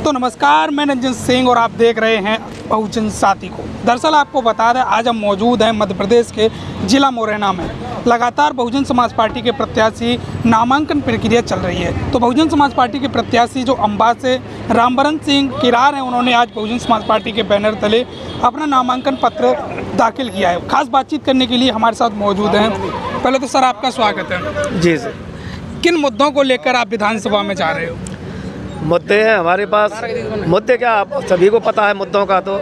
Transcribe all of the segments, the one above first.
तो नमस्कार, मैं रंजन सिंह और आप देख रहे हैं बहुजन साथी को। दरअसल आपको बता दें, आज हम मौजूद हैं मध्य प्रदेश के जिला मुरैना में। लगातार बहुजन समाज पार्टी के प्रत्याशी नामांकन प्रक्रिया चल रही है। तो बहुजन समाज पार्टी के प्रत्याशी जो अम्बा से रामबरन सिंह किरार हैं, उन्होंने आज बहुजन समाज पार्टी के बैनर तले अपना नामांकन पत्र दाखिल किया है। खास बातचीत करने के लिए हमारे साथ मौजूद हैं। पहले तो सर आपका स्वागत है। जी सर। किन मुद्दों को लेकर आप विधानसभा में जा रहे हो? मुद्दे हैं हमारे पास। मुद्दे क्या, आप सभी को पता है मुद्दों का। तो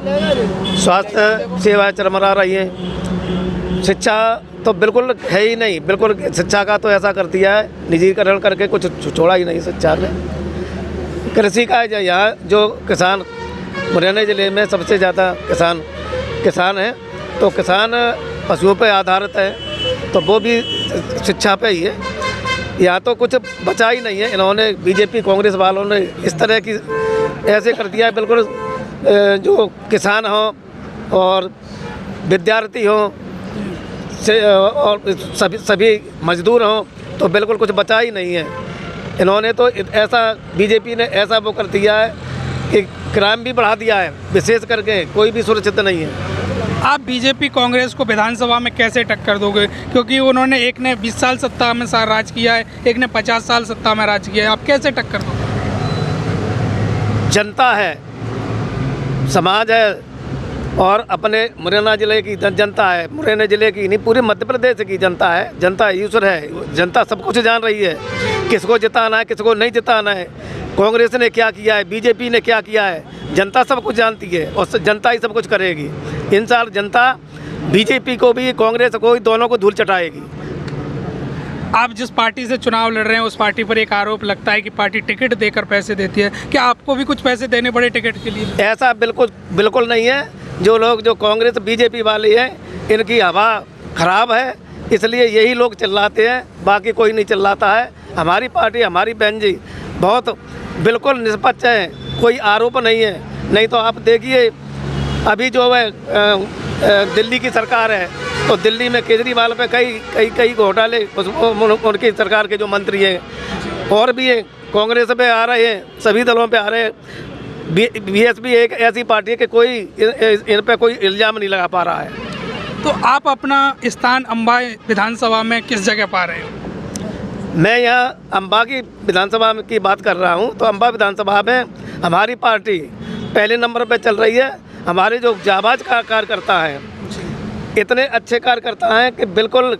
स्वास्थ्य सेवाएं चरमरा रही हैं, शिक्षा तो बिल्कुल है ही नहीं। बिल्कुल शिक्षा का तो ऐसा कर दिया है, निजीकरण करके कुछ छोड़ा ही नहीं शिक्षा ने। कृषि का यहाँ जो किसान मुरैना ज़िले में सबसे ज़्यादा किसान हैं, तो किसान पशुओं पर आधारित है, तो वो भी शिक्षा पे ही है। यहाँ तो कुछ बचा ही नहीं है। इन्होंने बीजेपी कांग्रेस वालों ने इस तरह की ऐसे कर दिया है, बिल्कुल जो किसान हों और विद्यार्थी हों और सभी मजदूर हों, तो बिल्कुल कुछ बचा ही नहीं है। इन्होंने तो ऐसा बीजेपी ने ऐसा वो कर दिया है कि क्राइम भी बढ़ा दिया है, विशेष करके कोई भी सुरक्षित नहीं है। आप बीजेपी कांग्रेस को विधानसभा में कैसे टक्कर दोगे? क्योंकि उन्होंने एक ने 20 साल सत्ता में राज किया है, एक ने 50 साल सत्ता में राज किया है। आप कैसे टक्कर दोगे? जनता है, समाज है और अपने मुरैना ज़िले की जनता है। मुरैना ज़िले की नहीं, पूरे मध्य प्रदेश की जनता है। जनता ईश्वर है। जनता सब कुछ जान रही है, किसको जिताना है, किसको नहीं जिताना है, कांग्रेस ने क्या किया है, बीजेपी ने क्या किया है। जनता सब कुछ जानती है और जनता ही सब कुछ करेगी। इन साल जनता बीजेपी को भी कांग्रेस को भी दोनों को धूल चटाएगी। आप जिस पार्टी से चुनाव लड़ रहे हैं, उस पार्टी पर एक आरोप लगता है कि पार्टी टिकट देकर पैसे देती है। क्या आपको भी कुछ पैसे देने पड़े टिकट के लिए? ऐसा बिल्कुल नहीं है। जो कांग्रेस बीजेपी वाले हैं, इनकी हवा खराब है, इसलिए यही लोग चिल्लाते हैं, बाकी कोई नहीं चिल्लाता है। हमारी पार्टी, हमारी बहन जी बहुत बिल्कुल निष्पक्ष है, कोई आरोप नहीं है। नहीं तो आप देखिए, अभी जो है दिल्ली की सरकार है, तो दिल्ली में केजरीवाल पे कई घोटाले उनकी सरकार के जो मंत्री हैं और भी हैं, कांग्रेस पे आ रहे हैं, सभी दलों पे आ रहे हैं। बीएसपी एक ऐसी पार्टी है कि कोई इन पे कोई इल्ज़ाम नहीं लगा पा रहा है। तो आप अपना स्थान अम्बा विधानसभा में किस जगह पा रहे हो? मैं यहाँ अम्बा की विधानसभा की बात कर रहा हूँ। तो अम्बा विधानसभा में हमारी पार्टी पहले नंबर पे चल रही है। हमारे जो जाबाज कार्यकर्ता हैं, इतने अच्छे कार्यकर्ता हैं कि बिल्कुल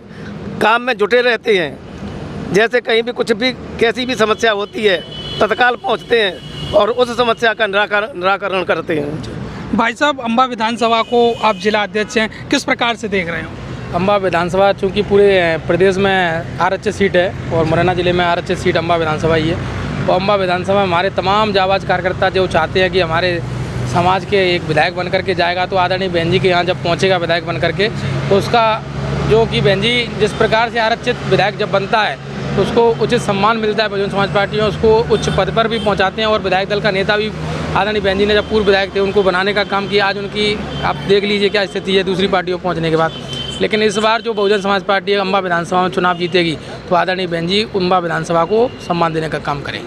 काम में जुटे रहते हैं। जैसे कहीं भी कुछ भी कैसी भी समस्या होती है, तत्काल पहुँचते हैं और उस समस्या का निराकरण करते हैं। भाई साहब, अम्बा विधानसभा को आप जिला अध्यक्ष हैं, किस प्रकार से देख रहे हो? अम्बा विधानसभा चूँकि पूरे प्रदेश में आरक्षित सीट है और मुरैना ज़िले में आरक्षित सीट अम्बा विधानसभा ही है। और अम्बा विधानसभा में हमारे तमाम जाबाज कार्यकर्ता जो चाहते हैं कि हमारे समाज के एक विधायक बन करके जाएगा, तो आदरणीय बहन जी के यहाँ जब पहुँचेगा विधायक बन करके, तो उसका जो कि बहन जी जिस प्रकार से आरक्षित विधायक जब बनता है तो उसको उचित सम्मान मिलता है। बहुजन समाज पार्टी में उसको उच्च पद पर भी पहुँचाते हैं और विधायक दल का नेता भी आदरणीय बहन जी ने जब पूर्व विधायक थे उनको बनाने का काम किया। आज उनकी आप देख लीजिए क्या स्थिति है दूसरी पार्टियों पहुँचने के बाद। लेकिन इस बार जो बहुजन समाज पार्टी अम्बा विधानसभा में चुनाव जीतेगी, तो आदरणीय बहन जी अम्बा विधानसभा को सम्मान देने का काम करें।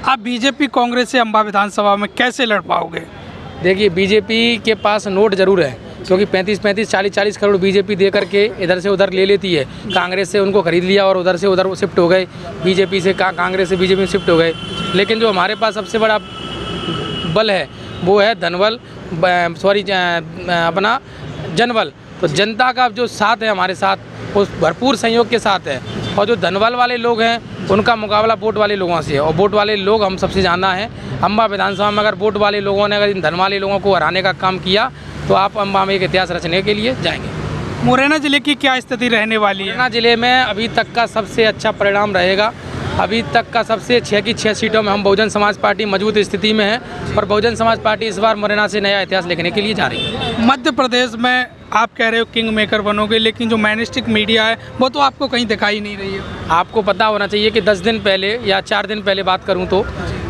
आप बीजेपी कांग्रेस से अम्बा विधानसभा में कैसे लड़ पाओगे? देखिए, बीजेपी के पास नोट जरूर है, क्योंकि 35-35, 40-40 करोड़ बीजेपी दे करके इधर से उधर ले लेती है। कांग्रेस से उनको खरीद लिया और उधर से उधर शिफ्ट हो गए, बीजेपी से कांग्रेस से बीजेपी में शिफ्ट हो गए। लेकिन जो हमारे पास सबसे बड़ा बल है वो है अपना जनबल। तो जनता का जो साथ है हमारे साथ, वो भरपूर सहयोग के साथ है। और जो धनबल वाले लोग हैं उनका मुकाबला वोट वाले लोगों से है, और वोट वाले लोग हम सबसे ज़्यादा हैं। अम्बा विधानसभा में अगर वोट वाले लोगों ने अगर इन धन वाले लोगों को हराने का काम किया, तो आप अम्बा में एक इतिहास रचने के लिए जाएंगे। मुरैना जिले की क्या स्थिति रहने वाली है? मुरैना जिले में अभी तक का सबसे अच्छा परिणाम रहेगा। अभी तक का सबसे 6 की 6 सीटों में हम बहुजन समाज पार्टी मजबूत स्थिति में है, और बहुजन समाज पार्टी इस बार मुरैना से नया इतिहास लिखने के लिए जा रही है। मध्य प्रदेश में आप कह रहे हो किंग मेकर बनोगे, लेकिन जो मैनस्टिक मीडिया है वो तो आपको कहीं दिखाई नहीं रही है। आपको पता होना चाहिए कि 10 दिन पहले या 4 दिन पहले बात करूं तो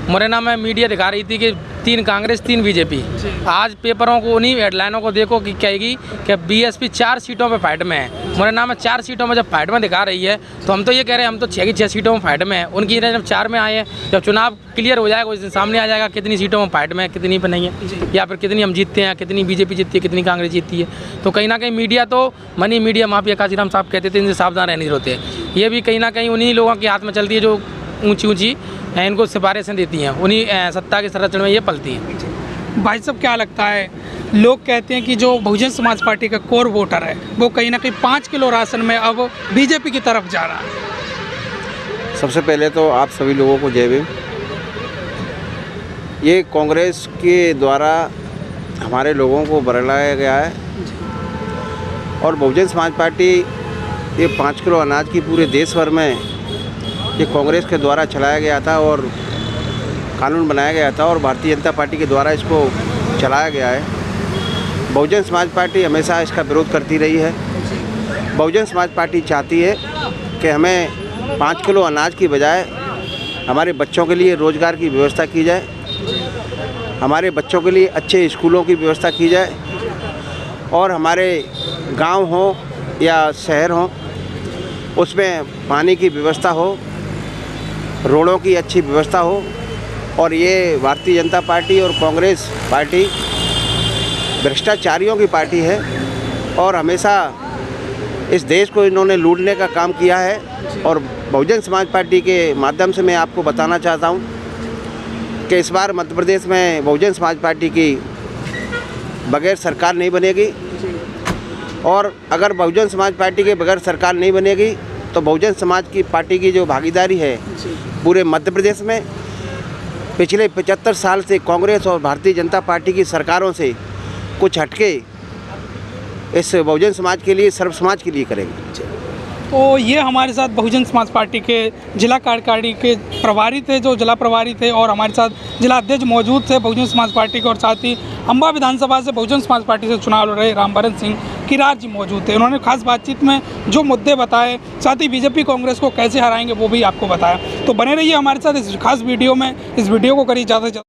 मुरैना में मीडिया दिखा रही थी कि 3 कांग्रेस 3 बीजेपी। आज पेपरों को उन्हीं हेडलाइनों को देखो कि कहेगी कि बीएसपी 4 सीटों पे फाइट में है। मुरैना में 4 सीटों में जब फाइट में दिखा रही है तो हम तो ये कह रहे हैं हम तो 6 की 6 सीटों में फाइट में है। उनकी जब 4 में आए हैं, जब चुनाव क्लियर हो जाएगा उस दिन सामने आ जाएगा कितनी सीटों में फाइट में है, कितनी पे नहीं है, या फिर कितनी हम जीतते हैं, कितनी बीजेपी जीतती है, कितनी कांग्रेस जीतती है। तो कहीं ना कहीं मीडिया तो मनी मीडिया माफिया काशीराम साहब कहते थे, इनसे सावधान रहने होते हैं। ये भी कहीं ना कहीं उन्हीं लोगों के हाथ में चलती है जो ऊंची ऊंची इनको सिफारिशें देती हैं, उन्हीं सत्ता के संरक्षण में ये पलती हैं। भाई साहब क्या लगता है, लोग कहते हैं कि जो बहुजन समाज पार्टी का कोर वोटर है वो कहीं ना कहीं 5 किलो राशन में अब बीजेपी की तरफ जा रहा है। सबसे पहले तो आप सभी लोगों को जय भीम। ये कांग्रेस के द्वारा हमारे लोगों को बरलाया गया है और बहुजन समाज पार्टी ये 5 किलो अनाज की पूरे देश भर में ये कांग्रेस के द्वारा चलाया गया था और कानून बनाया गया था और भारतीय जनता पार्टी के द्वारा इसको चलाया गया है। बहुजन समाज पार्टी हमेशा इसका विरोध करती रही है। बहुजन समाज पार्टी चाहती है कि हमें 5 किलो अनाज की बजाय हमारे बच्चों के लिए रोज़गार की व्यवस्था की जाए, हमारे बच्चों के लिए अच्छे स्कूलों की व्यवस्था की जाए और हमारे गांव हो या शहर हो उसमें पानी की व्यवस्था हो, रोडों की अच्छी व्यवस्था हो। और ये भारतीय जनता पार्टी और कांग्रेस पार्टी भ्रष्टाचारियों की पार्टी है और हमेशा इस देश को इन्होंने लूटने का काम किया है। और बहुजन समाज पार्टी के माध्यम से मैं आपको बताना चाहता हूँ कि इस बार मध्य प्रदेश में बहुजन समाज पार्टी की बगैर सरकार नहीं बनेगी और अगर बहुजन समाज पार्टी के बगैर सरकार नहीं बनेगी तो बहुजन समाज की पार्टी की जो भागीदारी है पूरे मध्य प्रदेश में पिछले 75 साल से कांग्रेस और भारतीय जनता पार्टी की सरकारों से कुछ हटके इस बहुजन समाज के लिए, सर्व समाज के लिए करेंगे। तो ये हमारे साथ बहुजन समाज पार्टी के जिला कार्यकारिणी के प्रभारी थे, जो जिला प्रभारी थे, और हमारे साथ जिला अध्यक्ष मौजूद थे बहुजन समाज पार्टी के, और साथ ही अम्बा विधानसभा से बहुजन समाज पार्टी से चुनाव लड़ रहे रामभरत सिंह किरार जी मौजूद थे। उन्होंने खास बातचीत में जो मुद्दे बताए, साथ ही बीजेपी कांग्रेस को कैसे हराएंगे वो भी आपको बताया। तो बने रहिए हमारे साथ इस खास वीडियो में। इस वीडियो को करिए ज़्यादा से ज़्यादा